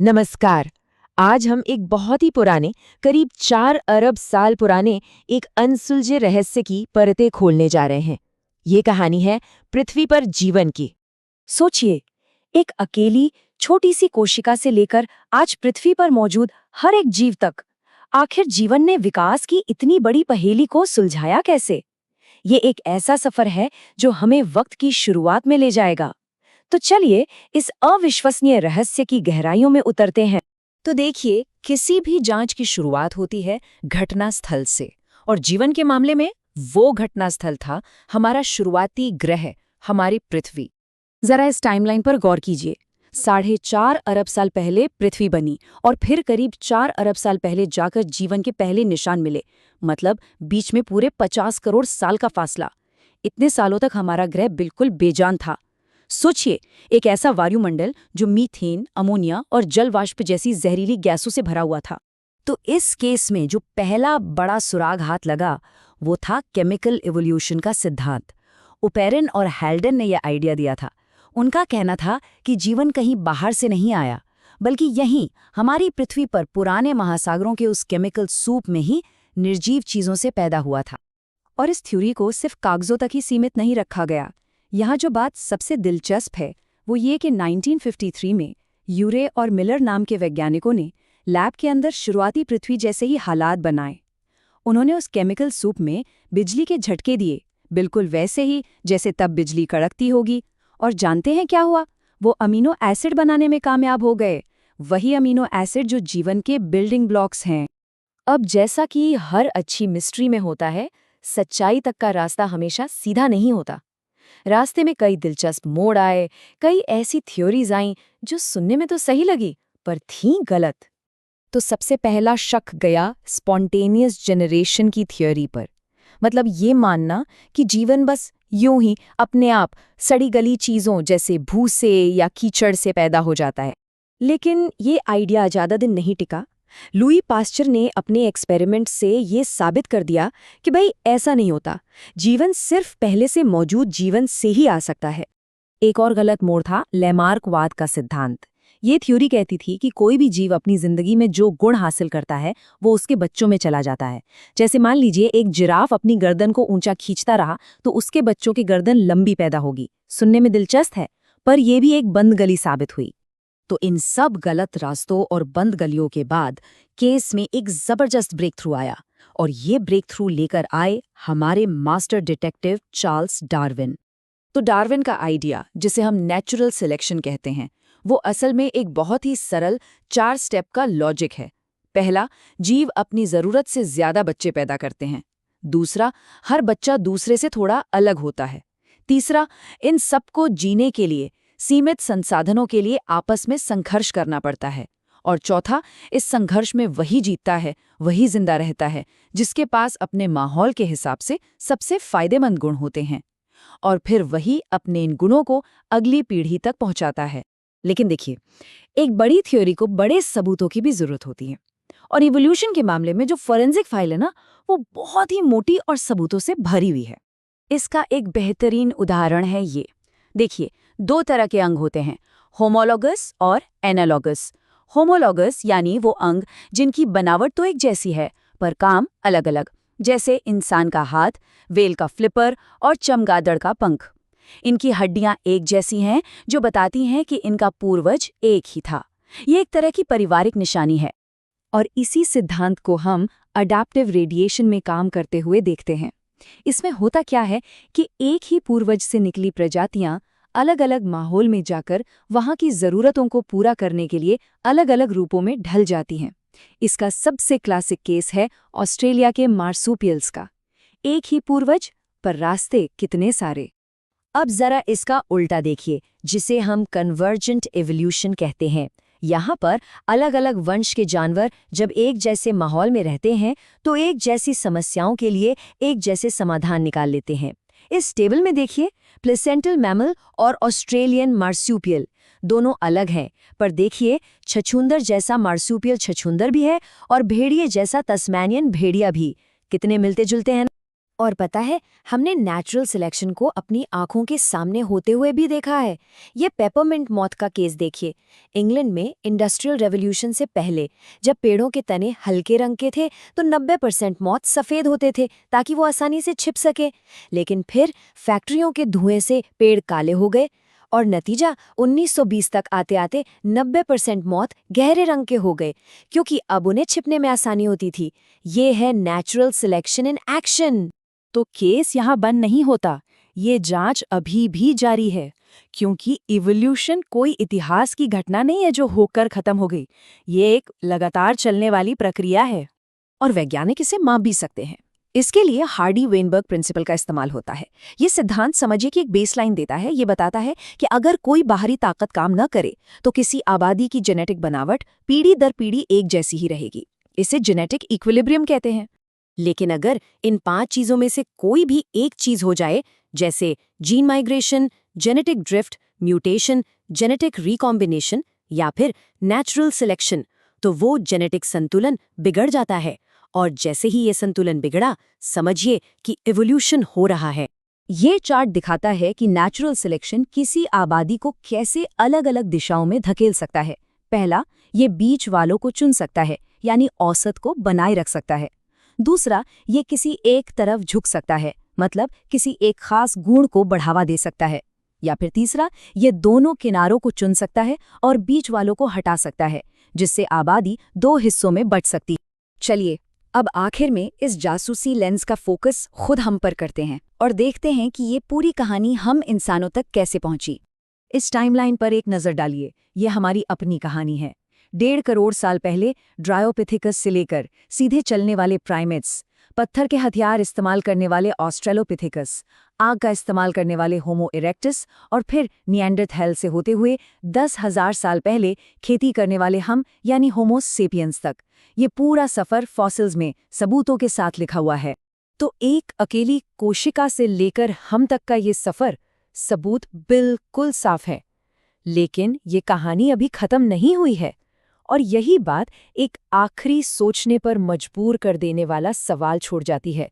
नमस्कार। आज हम एक बहुत ही पुराने, करीब 4 अरब साल पुराने एक अनसुलझे रहस्य की परतें खोलने जा रहे हैं। ये कहानी है पृथ्वी पर जीवन की। सोचिए, एक अकेली छोटी सी कोशिका से लेकर आज पृथ्वी पर मौजूद हर एक जीव तक, आखिर जीवन ने विकास की इतनी बड़ी पहेली को सुलझाया कैसे? ये एक ऐसा सफर है जो हमें वक्त की शुरुआत में ले जाएगा। तो चलिए इस अविश्वसनीय रहस्य की गहराइयों में उतरते हैं। तो देखिए, किसी भी जांच की शुरुआत होती है घटना स्थल से, और जीवन के मामले में वो घटना स्थल था हमारा शुरुआती ग्रह, हमारी पृथ्वी। जरा इस टाइमलाइन पर गौर कीजिए। 4.5 अरब साल पहले पृथ्वी बनी और फिर करीब 4 अरब साल पहले जाकर जीवन के पहले निशान मिले। मतलब बीच में पूरे 50 करोड़ साल का फासला। इतने सालों तक हमारा ग्रह बिल्कुल बेजान था। सोचिए, एक ऐसा वायुमंडल जो मीथेन, अमोनिया और जल वाष्प जैसी जहरीली गैसों से भरा हुआ था। तो इस केस में जो पहला बड़ा सुराग हाथ लगा वो था केमिकल इवोल्यूशन का सिद्धांत। ओपेरन और हैल्डन ने यह आइडिया दिया था। उनका कहना था कि जीवन कहीं बाहर से नहीं आया, बल्कि यहीं हमारी पृथ्वी पर पुराने महासागरों के उस केमिकल सूप में ही निर्जीव चीजों से पैदा हुआ था। और इस थ्योरी को सिर्फ कागजों तक ही सीमित नहीं रखा गया। यहाँ जो बात सबसे दिलचस्प है वो ये कि 1953 में यूरे और मिलर नाम के वैज्ञानिकों ने लैब के अंदर शुरुआती पृथ्वी जैसे ही हालात बनाए। उन्होंने उस केमिकल सूप में बिजली के झटके दिए, बिल्कुल वैसे ही जैसे तब बिजली कड़कती होगी। और जानते हैं क्या हुआ? वो अमीनो एसिड बनाने में कामयाब हो गए। वही अमीनो एसिड जो जीवन के बिल्डिंग ब्लॉक्स हैं। अब जैसा कि हर अच्छी मिस्ट्री में होता है, सच्चाई तक का रास्ता हमेशा सीधा नहीं होता। रास्ते में कई दिलचस्प मोड़ आए, कई ऐसी थ्योरीज आईं जो सुनने में तो सही लगी पर थीं गलत। तो सबसे पहला शक गया स्पॉन्टेनियस जनरेशन की थ्योरी पर। मतलब ये मानना कि जीवन बस यूं ही अपने आप सड़ी गली चीजों जैसे भूसे या कीचड़ से पैदा हो जाता है। लेकिन ये आइडिया ज्यादा दिन नहीं टिका। लुई पास्चर ने अपने एक्सपेरिमेंट से ये साबित कर दिया कि भाई ऐसा नहीं होता, जीवन सिर्फ पहले से मौजूद जीवन से ही आ सकता है। एक और गलत मोड़ था लैमार्कवाद का सिद्धांत। ये थ्योरी कहती थी कि कोई भी जीव अपनी जिंदगी में जो गुण हासिल करता है वो उसके बच्चों में चला जाता है। जैसे मान लीजिए एक जिराफ अपनी गर्दन को ऊंचा खींचता रहा तो उसके बच्चों की गर्दन लंबी पैदा होगी। सुनने में दिलचस्प है, पर यह भी एक बंद गली साबित हुई। तो इन सब गलत रास्तों और बंद गलियों के बाद केस में एक जबरदस्त ब्रेक थ्रू आया, और ये ब्रेक थ्रू लेकर आए हमारे मास्टर डिटेक्टिव चार्ल्स डार्विन। तो डार्विन का आइडिया, जिसे हम नेचुरल सिलेक्शन कहते हैं, वो असल में एक बहुत ही सरल 4 स्टेप का लॉजिक है। पहला, जीव अपनी जरूरत से ज्यादा बच्चे पैदा करते हैं। दूसरा, हर बच्चा दूसरे से थोड़ा अलग होता है। तीसरा, इन सबको जीने के लिए सीमित संसाधनों के लिए आपस में संघर्ष करना पड़ता है। और चौथा, इस संघर्ष में वही जीतता है, वही जिंदा रहता है जिसके पास अपने माहौल के हिसाब से सबसे फायदेमंद गुण होते हैं। और फिर वही अपने इन गुणों को अगली पीढ़ी तक पहुंचाता है। लेकिन देखिए, एक बड़ी थ्योरी को बड़े सबूतों की भी जरूरत होती है। और इवोल्यूशन के मामले में जो फोरेंसिक फाइल है ना, वो बहुत ही मोटी और सबूतों से भरी हुई है। इसका एक बेहतरीन उदाहरण है ये। देखिए, 2 तरह के अंग होते हैं, होमोलॉगस और एनालॉगस। होमोलॉगस यानी वो अंग जिनकी बनावट तो एक जैसी है पर काम अलग अलग, जैसे इंसान का हाथ, व्हेल का फ्लिपर और चमगादड़ का पंख। इनकी हड्डियां एक जैसी हैं, जो बताती हैं कि इनका पूर्वज एक ही था। ये एक तरह की पारिवारिक निशानी है। और इसी सिद्धांत को हम अडैप्टिव रेडिएशन में काम करते हुए देखते हैं। इसमें होता क्या है कि एक ही पूर्वज से निकली प्रजातियां अलग अलग माहौल में जाकर वहां की जरूरतों को पूरा करने के लिए अलग अलग रूपों में ढल जाती हैं। इसका सबसे क्लासिक केस है ऑस्ट्रेलिया के मार्सूपियल्स का। एक ही पूर्वज पर रास्ते कितने सारे। अब जरा इसका उल्टा देखिए, जिसे हम कन्वर्जेंट एवोल्यूशन कहते हैं। यहाँ पर अलग अलग वंश के जानवर जब एक जैसे माहौल में रहते हैं तो एक जैसी समस्याओं के लिए एक जैसे समाधान निकाल लेते हैं। इस टेबल में देखिए, प्लेसेंटल मैमल और ऑस्ट्रेलियन मार्सूपियल दोनों अलग हैं, पर देखिए छछूंदर जैसा मार्सूपियल छछूंदर भी है और भेड़िए जैसा तस्मानियन भेड़िया भी। कितने मिलते जुलते हैं। और पता है, हमने नेचुरल सिलेक्शन को अपनी आंखों के सामने होते हुए भी देखा है। ये पेपरमिंट मॉथ का केस देखिए। इंग्लैंड में इंडस्ट्रियल रेवोल्यूशन से पहले जब पेड़ों के तने हल्के रंग के थे तो 90% मॉथ सफ़ेद होते थे ताकि वो आसानी से छिप सके। लेकिन फिर फैक्ट्रियों के धुएं से पेड़ काले हो गए और नतीजा 1920 तक आते आते 90% मॉथ गहरे रंग के हो गए, क्योंकि अब उन्हें छिपने में आसानी होती थी। ये है नेचुरल सिलेक्शन इन एक्शन। तो केस यहाँ बंद नहीं होता, ये जांच अभी भी जारी है, क्योंकि इवोल्यूशन कोई इतिहास की घटना नहीं है जो होकर खत्म हो गई। ये एक लगातार चलने वाली प्रक्रिया है। और वैज्ञानिक इसे माप भी सकते हैं। इसके लिए हार्डी-वेनबर्ग प्रिंसिपल का इस्तेमाल होता है। ये सिद्धांत समझिए कि एक बेसलाइन देता है। ये बताता है कि अगर कोई बाहरी ताकत काम न करे तो किसी आबादी की जेनेटिक बनावट पीढ़ी दर पीढ़ी एक जैसी ही रहेगी। इसे जेनेटिक इक्विलिब्रियम कहते हैं। लेकिन अगर इन 5 चीजों में से कोई भी एक चीज हो जाए, जैसे gene migration, genetic drift, mutation, genetic recombination या फिर नेचुरल सिलेक्शन, तो वो जेनेटिक संतुलन बिगड़ जाता है। और जैसे ही ये संतुलन बिगड़ा, समझिए कि इवोल्यूशन हो रहा है। ये चार्ट दिखाता है कि नेचुरल सिलेक्शन किसी आबादी को कैसे अलग-अलग दिशाओं में धकेल सकता है। पहला, ये बीच वालों को चुन सकता है, यानी औसत को बनाए रख सकता है। दूसरा, ये किसी एक तरफ झुक सकता है, मतलब किसी एक खास गुण को बढ़ावा दे सकता है। या फिर तीसरा, ये दोनों किनारों को चुन सकता है और बीच वालों को हटा सकता है, जिससे आबादी 2 हिस्सों में बंट सकती है। चलिए, अब आखिर में इस जासूसी लेंस का फोकस खुद हम पर करते हैं और देखते हैं कि ये पूरी कहानी हम इंसानों तक कैसे पहुंची। इस टाइमलाइन पर एक नज़र डालिए। ये हमारी अपनी कहानी है। 1.5 करोड़ साल पहले ड्रायोपिथेकस से लेकर सीधे चलने वाले प्राइमेट्स, पत्थर के हथियार इस्तेमाल करने वाले ऑस्ट्रेलोपिथेकस, आग का इस्तेमाल करने वाले होमो इरेक्टस और फिर निएंडरथैल से होते हुए 10,000 साल पहले खेती करने वाले हम यानी होमो सेपियंस तक। ये पूरा सफ़र फॉसिल्स में सबूतों के साथ लिखा हुआ है। तो एक अकेली कोशिका से लेकर हम तक का ये सफ़र, सबूत बिल्कुल साफ है। लेकिन ये कहानी अभी खत्म नहीं हुई है। और यही बात एक आखिरी सोचने पर मजबूर कर देने वाला सवाल छोड़ जाती है।